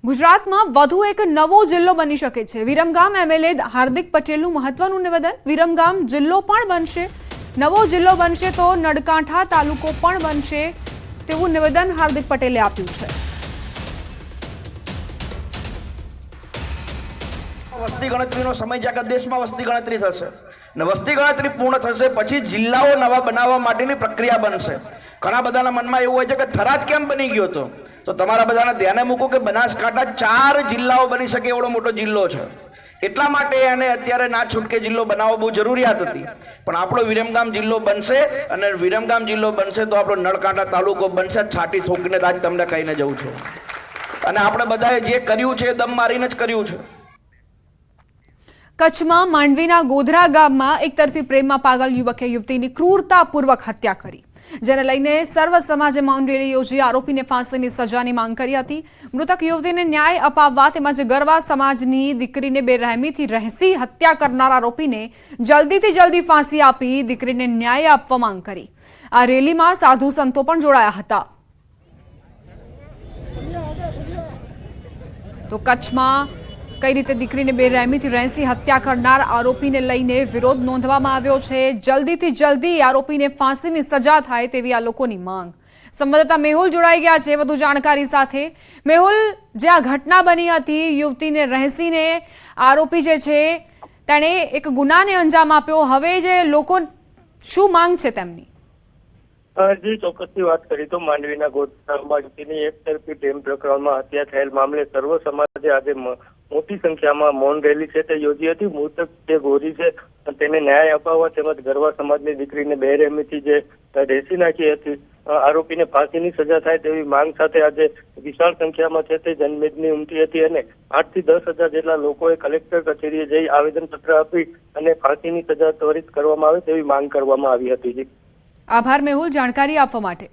ગુજરાતમાં વધુ એક નવો જિલ્લો બની શકે છે। વિરમગામ એમએલએ હાર્દિક પટેલનું મહત્વનું નિવેદન। વિરમગામ જિલ્લો પણ બનશે, નવો જિલ્લો બનશે તો નળકાંઠા તાલુકો પણ બનશે તેવું નિવેદન હાર્દિક પટેલે આપ્યું છે। વસ્તી ગણતરીનો સમય જ્યાં દેશમાં વસ્તી ગણતરી થશે ને વસ્તી ગણતરી પૂર્ણ થશે પછી જિલ્લાઓ નવા બનાવવા માટેની પ્રક્રિયા બનશે। ઘણા બધાના મનમાં એવું હોય છે કે થરાદ કેમ બની ગયો તો તમારા બધાના ધ્યાને મૂકો કે બનાસકાંઠા 4 જિલ્લાઓ બની શકે એવડો મોટો જિલ્લો છે। એટલા માટે એને અત્યારે ના છૂટકે જિલ્લો બનાવવો બહુ જરૂરિયાત હતી, પણ આપણો વિરમગામ જિલ્લો બનશે અને વિરમગામ જિલ્લો બનશે તો આપણો નળકાંઠા તાલુકો બનશે। છાટી થોકીને આજ તમને કહીને જઉં છું અને આપણે બધાએ જે કર્યું છે દમ મારીને જ કર્યું છે। કચ્છમાં માંડવીના ગોધરા ગામમાં એકતરફી પ્રેમમાં પાગલ યુવકે યુવતીની ક્રૂરતાપૂર્વક હત્યા કરી, જેને લઈને સર્વ સમાજે મૌન રેલી યોજી આરોપીને ફાંસીની સજાની માંગ કરી હતી। મૃતક યુવતીને ન્યાય અપાવવા તેમજ ગરવા સમાજની દીકરીને બેરહેમીથી રહેસી હત્યા કરનાર આરોપીને જલ્દીથી જલ્દી ફાંસી આપી દીકરીને ન્યાય આપવા માંગ કરી। આ રેલીમાં સાધુ સંતો પણ જોડાયા હતા। તો કચ્છમાં કઈ રીતે દીકરીને બેરહેમીથી રહેસી હત્યા કરનાર આરોપીને લઈને વિરોધ નોંધવામાં આવ્યો છે। જલ્દીથી જલ્દી આરોપીને ફાંસીની સજા થાય તેવી આ લોકોની માંગ। સંવાદદાતા મેહુલ જોડાઈ ગયા છે વધુ જાણકારી સાથે। મેહુલ, જે આ ઘટના બની હતી, યુવતીને રહેસીને આરોપી જે છે તેણે એક ગુનાને અંજામ આપ્યો, હવે જે લોકો શું માંગ છે તેમની? જી, ચોક્કસથી વાત કરી તો માંડવીના ગોધરામાં યુવતીની એકતરફી પ્રેમ પ્રકરણમાં હત્યા થયેલ મામલે સર્વ સમાજે આજે મોટી સંખ્યામાં મૌન રેલી છે તે યોજી હતી। મૃતક જે ગોરી છે તેને ન્યાય અપાવવા તેમજ ગરવા સમાજની દીકરીને બેરહેમીથી જે રેસી નાખી હતી આરોપીને ફાંસીની સજા થાય તેવી માંગ સાથે આજે વિશાળ સંખ્યામાં છે તે જનમેદની ઉમટી હતી અને 8 થી 10 હજાર જેટલા લોકોએ કલેક્ટર કચેરીએ જઈ આવેદનપત્ર આપી અને ફાંસીની સજા ત્વરિત કરવામાં આવે તેવી માંગ કરવામાં આવી હતી। આભાર મેહુલ, જાણકારી આપવા માટે।